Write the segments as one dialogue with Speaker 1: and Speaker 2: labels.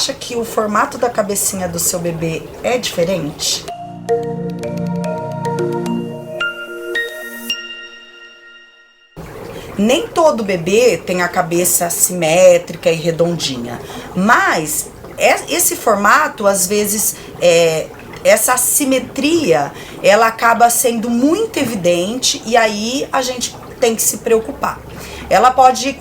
Speaker 1: Acha que o formato da cabecinha do seu bebê é diferente? Nem todo bebê tem a cabeça simétrica e redondinha, mas esse formato, às vezes, essa assimetria, ela acaba sendo muito evidente e aí a gente tem que se preocupar. Ela pode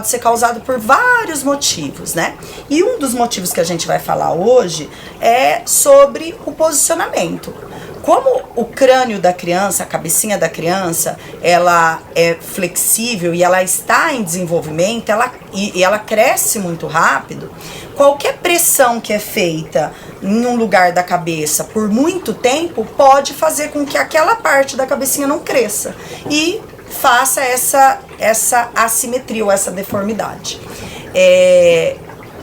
Speaker 1: ser causada por vários motivos, né? E um dos motivos que a gente vai falar hoje é sobre o posicionamento. Como o crânio da criança, a cabecinha da criança, ela é flexível e ela está em desenvolvimento, ela cresce muito rápido, qualquer pressão que é feita em um lugar da cabeça por muito tempo pode fazer com que aquela parte da cabecinha não cresça e faça essa assimetria ou essa deformidade.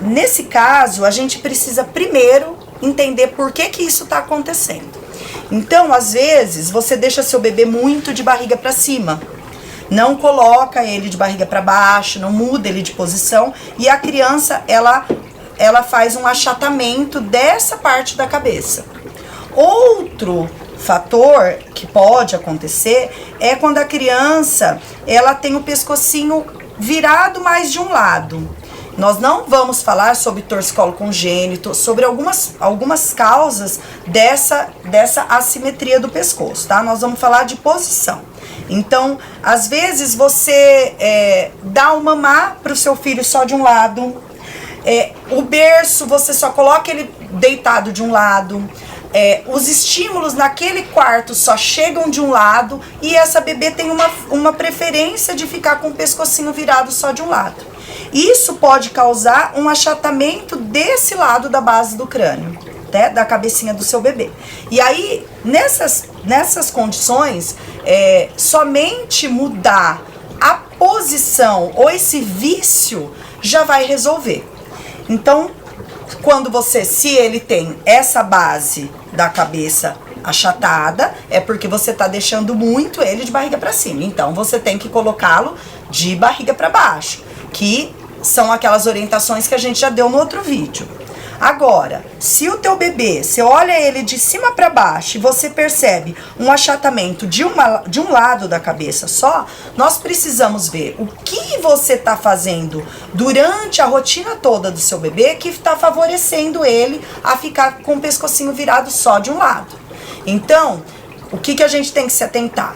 Speaker 1: Nesse caso, a gente precisa primeiro entender por que isso está acontecendo. Então, às vezes, você deixa seu bebê muito de barriga para cima, não coloca ele de barriga para baixo, não muda ele de posição e a criança, ela faz um achatamento dessa parte da cabeça. Outro fator que pode acontecer é quando a criança ela tem o pescocinho virado mais de um lado. Nós não vamos falar sobre torcicolo congênito, sobre algumas causas dessa assimetria do pescoço, tá? Nós vamos falar de posição. Então, às vezes você dá o mamar para o seu filho só de um lado, o berço você só coloca ele deitado de um lado, os estímulos naquele quarto só chegam de um lado e essa bebê tem uma preferência de ficar com o pescocinho virado só de um lado. Isso pode causar um achatamento desse lado da base do crânio, né, da cabecinha do seu bebê. E aí, nessas condições, somente mudar a posição ou esse vício já vai resolver. Então, se ele tem essa base da cabeça achatada, é porque você está deixando muito ele de barriga para cima. Então, você tem que colocá-lo de barriga para baixo, que são aquelas orientações que a gente já deu no outro vídeo. Agora, se o teu bebê, você olha ele de cima para baixo e você percebe um achatamento de um lado da cabeça só, nós precisamos ver o que você está fazendo durante a rotina toda do seu bebê que está favorecendo ele a ficar com o pescocinho virado só de um lado. Então, o que a gente tem que se atentar?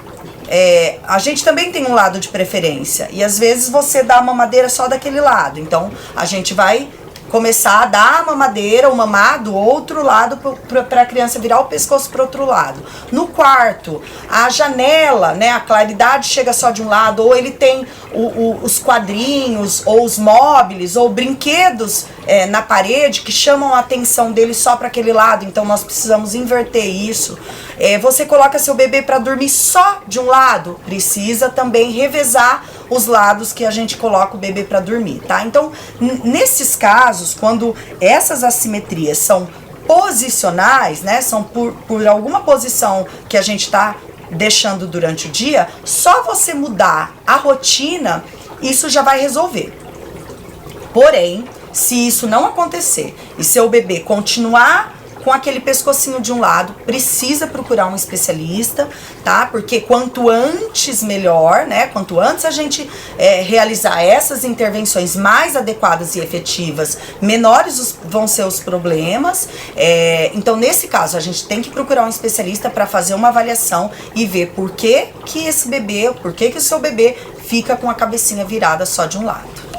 Speaker 1: A gente também tem um lado de preferência e às vezes você dá a mamadeira só daquele lado, então a gente vai começar a dar a mamadeira, o mamar do outro lado para a criança virar o pescoço para o outro lado. No quarto, a janela, né, a claridade chega só de um lado, ou ele tem os quadrinhos, ou os móveis, ou brinquedos na parede que chamam a atenção dele só para aquele lado, então nós precisamos inverter isso. Você coloca seu bebê para dormir só de um lado, precisa também revezar os lados que a gente coloca o bebê para dormir, tá? Então, nesses casos, quando essas assimetrias são posicionais, né, são por alguma posição que a gente está deixando durante o dia, só você mudar a rotina, isso já vai resolver. Porém, se isso não acontecer e seu bebê continuar com aquele pescocinho de um lado, precisa procurar um especialista, tá? Porque quanto antes melhor, né? Quanto antes a gente realizar essas intervenções mais adequadas e efetivas, menores vão ser os problemas. Então, nesse caso, a gente tem que procurar um especialista para fazer uma avaliação e ver por que o seu bebê fica com a cabecinha virada só de um lado.